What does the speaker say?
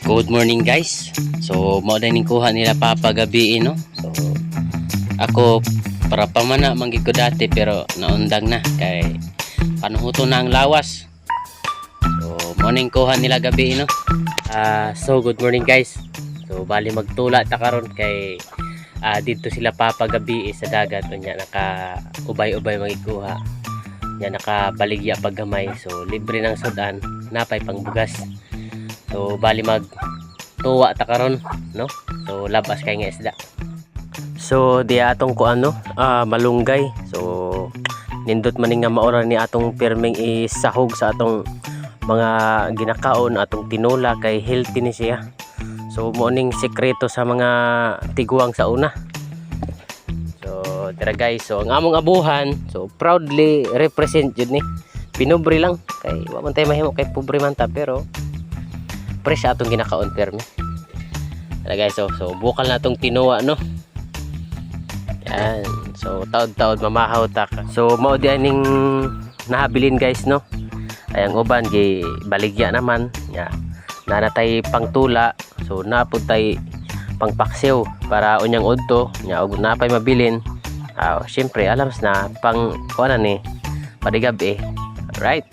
Good morning guys. So mao din ning kuha nila papagabi no. So ako para pamana manggid ko dati pero naundang na kay panuhuto na ang lawas. So morning kuha nila gabi no. So good morning guys. So bali magtula ta karon kay dito sila papagabi sa dagat unya naka ubay-ubay magikuha. Ya nakabaligya paggamay. So libre ng sudan, napay pangbugas. So bali mag tuwa ta karon no. So labas kay nga isda. So di atong ko malunggay. So nindot man nga maura ni atong pirming isahog sa atong mga ginakaon atong tinula kay healthy ni siya. So mo ning sekreto sa mga tiguang sa una. So tara guys, so ang among abuhan, so proudly represent jud ni. Pinobre lang kay wa man tay mahimo kay pobre man ta pero pre sa atong ginakaon permi. Tara guys, so bukal na tong tinuwa no. Yan. So taod-taod mamahaw ta. So mao di aning nahabilin guys no. Ay ang uban gi baligya naman. Ya. Nanatay pangtula. So napud tay pangpaksiw para unyang udto nya og napay mabilin. Syempre alam na pang kuana ni padigab Right.